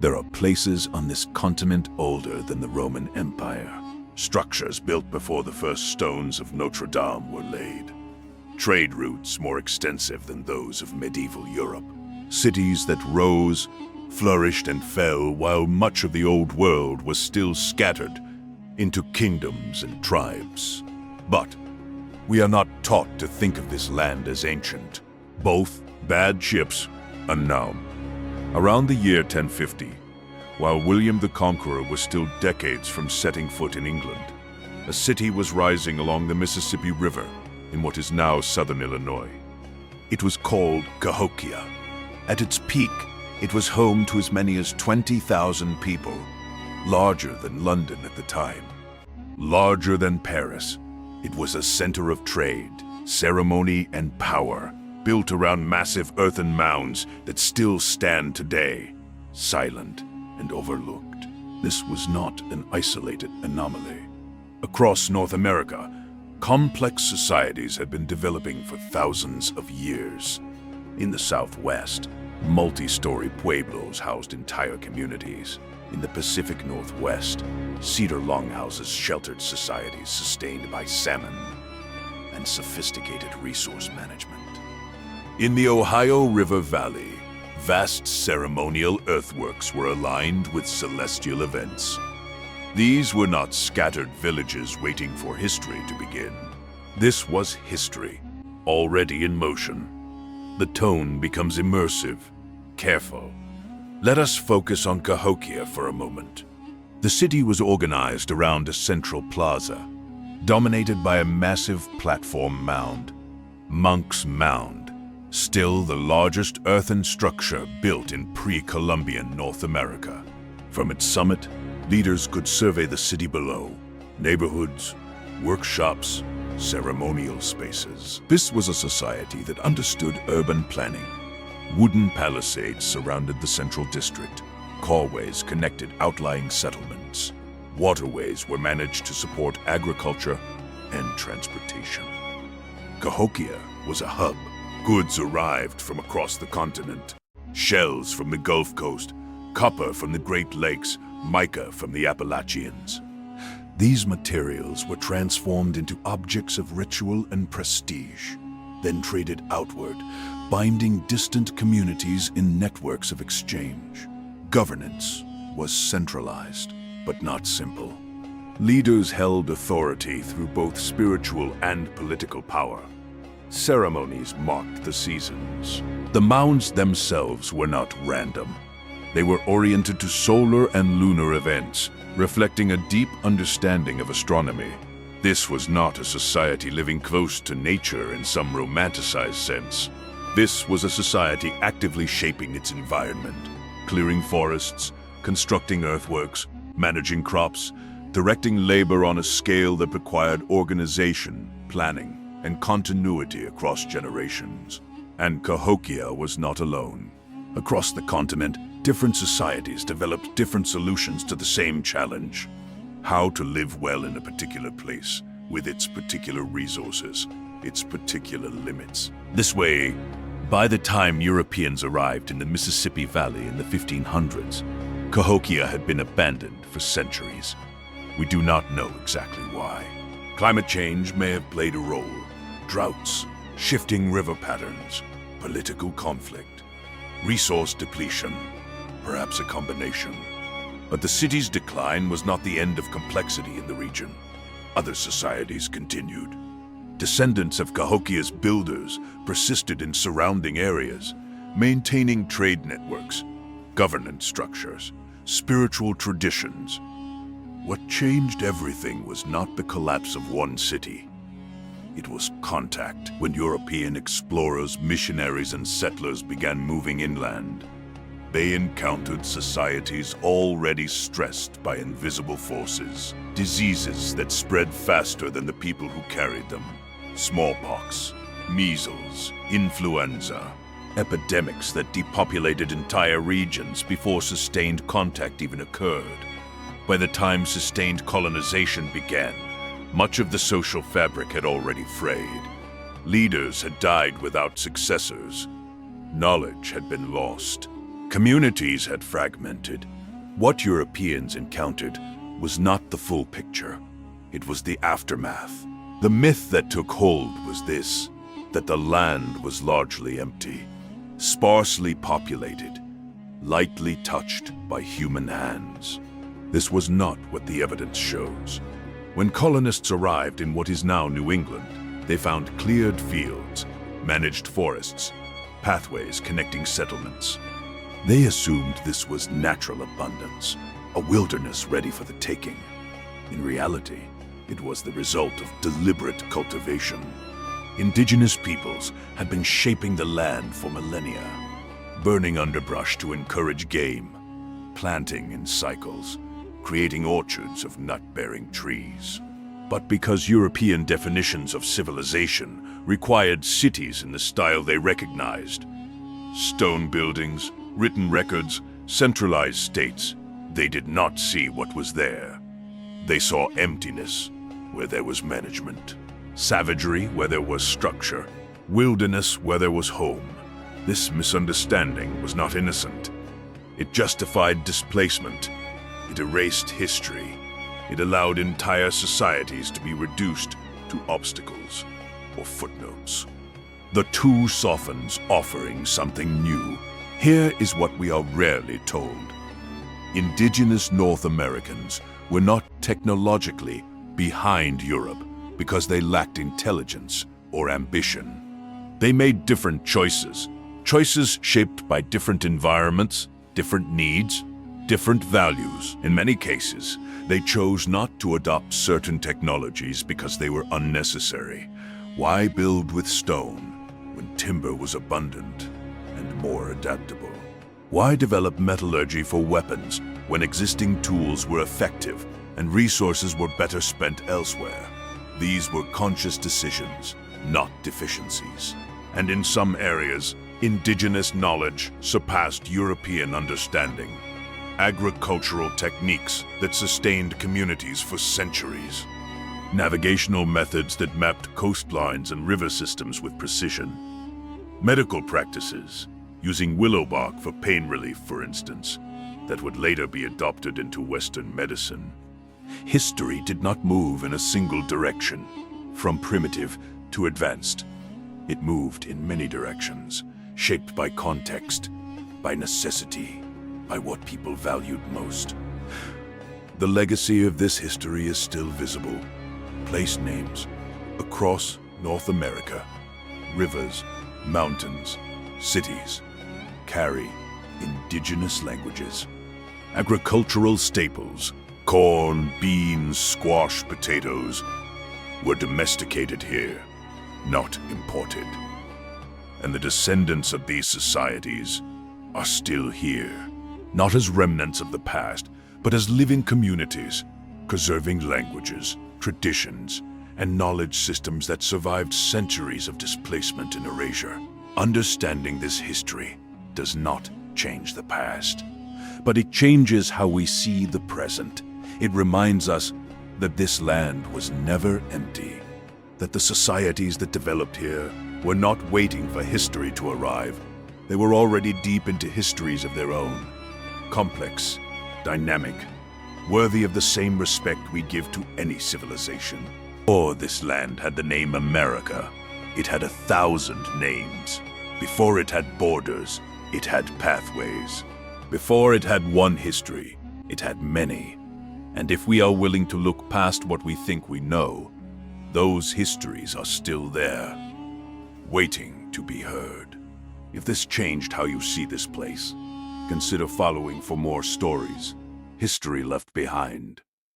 There are places on this continent older than the Roman Empire. Structures built before the first stones of Notre Dame were laid. Trade routes more extensive than those of medieval Europe. Cities that rose, flourished, and fell while much of the old world was still scattered into kingdoms and tribes. But we are not taught to think of this land as ancient. Both bad ships and noun. Around the year 1050, while William the Conqueror was still decades from setting foot in England, a city was rising along the Mississippi River in what is now southern Illinois. It was called Cahokia. At its peak, it was home to as many as 20,000 people, larger than London at the time. Larger than Paris, it was a center of trade, ceremony, and power, built around massive earthen mounds that still stand today, silent and overlooked. This was not an isolated anomaly. Across North America, complex societies had been developing for thousands of years. In the Southwest, multi-story pueblos housed entire communities. In the Pacific Northwest, cedar longhouses sheltered societies sustained by salmon and sophisticated resource management. In the Ohio River Valley, vast ceremonial earthworks were aligned with celestial events. These were not scattered villages waiting for history to begin. This was history, already in motion. The tone becomes immersive, careful. Let us focus on Cahokia for a moment. The city was organized around a central plaza, dominated by a massive platform mound. Monk's Mound, still the largest earthen structure built in pre-Columbian North America. From its summit, leaders could survey the city below, neighborhoods, workshops, ceremonial spaces. This was a society that understood urban planning. Wooden palisades surrounded the central district. Causeways connected outlying settlements. Waterways were managed to support agriculture and transportation. Cahokia was a hub. Goods arrived from across the continent. Shells from the Gulf Coast, copper from the Great Lakes, mica from the Appalachians. These materials were transformed into objects of ritual and prestige, then traded outward, binding distant communities in networks of exchange. Governance was centralized, but not simple. Leaders held authority through both spiritual and political power. Ceremonies marked the seasons. The mounds themselves were not random. They were oriented to solar and lunar events, reflecting a deep understanding of astronomy. This was not a society living close to nature in some romanticized sense. This was a society actively shaping its environment, clearing forests, constructing earthworks, managing crops, directing labor on a scale that required organization, planning, and continuity across generations. And Cahokia was not alone. Across the continent, different societies developed different solutions to the same challenge: how to live well in a particular place, with its particular resources, its particular limits. This way, by the time Europeans arrived in the Mississippi Valley in the 1500s, Cahokia had been abandoned for centuries. We do not know exactly why. Climate change may have played a role. Droughts, shifting river patterns, political conflict, resource depletion, perhaps a combination. But the city's decline was not the end of complexity in the region. Other societies continued. Descendants of Cahokia's builders persisted in surrounding areas, maintaining trade networks, governance structures, spiritual traditions. What changed everything was not the collapse of one city. It was contact. When European explorers, missionaries, and settlers began moving inland, they encountered societies already stressed by invisible forces, diseases that spread faster than the people who carried them. Smallpox, measles, influenza, epidemics that depopulated entire regions before sustained contact even occurred. By the time sustained colonization began, much of the social fabric had already frayed. Leaders had died without successors. Knowledge had been lost. Communities had fragmented. What Europeans encountered was not the full picture. It was the aftermath. The myth that took hold was this, that the land was largely empty, sparsely populated, lightly touched by human hands. This was not what the evidence shows. When colonists arrived in what is now New England, they found cleared fields, managed forests, pathways connecting settlements. They assumed this was natural abundance, a wilderness ready for the taking. In reality, it was the result of deliberate cultivation. Indigenous peoples had been shaping the land for millennia, burning underbrush to encourage game, planting in cycles, creating orchards of nut-bearing trees. But because European definitions of civilization required cities in the style they recognized, stone buildings, written records, centralized states, they did not see what was there. They saw emptiness where there was management, savagery where there was structure, wilderness where there was home. This misunderstanding was not innocent. It justified displacement. It erased history. It allowed entire societies to be reduced to obstacles or footnotes. The two softens, offering something new. Here is what we are rarely told. Indigenous North Americans were not technologically behind Europe because they lacked intelligence or ambition. They made different choices shaped by different environments, different needs, different values. In many cases, they chose not to adopt certain technologies because they were unnecessary. Why build with stone when timber was abundant and more adaptable? Why develop metallurgy for weapons when existing tools were effective and resources were better spent elsewhere? These were conscious decisions, not deficiencies. And in some areas, indigenous knowledge surpassed European understanding. Agricultural techniques that sustained communities for centuries. Navigational methods that mapped coastlines and river systems with precision. Medical practices, using willow bark for pain relief, for instance, that would later be adopted into Western medicine. History did not move in a single direction, from primitive to advanced. It moved in many directions, shaped by context, by necessity, by what people valued most. The legacy of this history is still visible. Place names across North America, rivers, mountains, cities, carry indigenous languages. Agricultural staples, corn, beans, squash, potatoes, were domesticated here, not imported. And the descendants of these societies are still here, not as remnants of the past, but as living communities, preserving languages, traditions, and knowledge systems that survived centuries of displacement and erasure. Understanding this history does not change the past, but it changes how we see the present. It reminds us that this land was never empty, that the societies that developed here were not waiting for history to arrive. They were already deep into histories of their own, complex, dynamic, worthy of the same respect we give to any civilization. Before this land had the name America, it had 1,000 names. Before it had borders, it had pathways. Before it had one history, it had many. And if we are willing to look past what we think we know, those histories are still there, waiting to be heard. If this changed how you see this place, consider following for more stories, history left behind.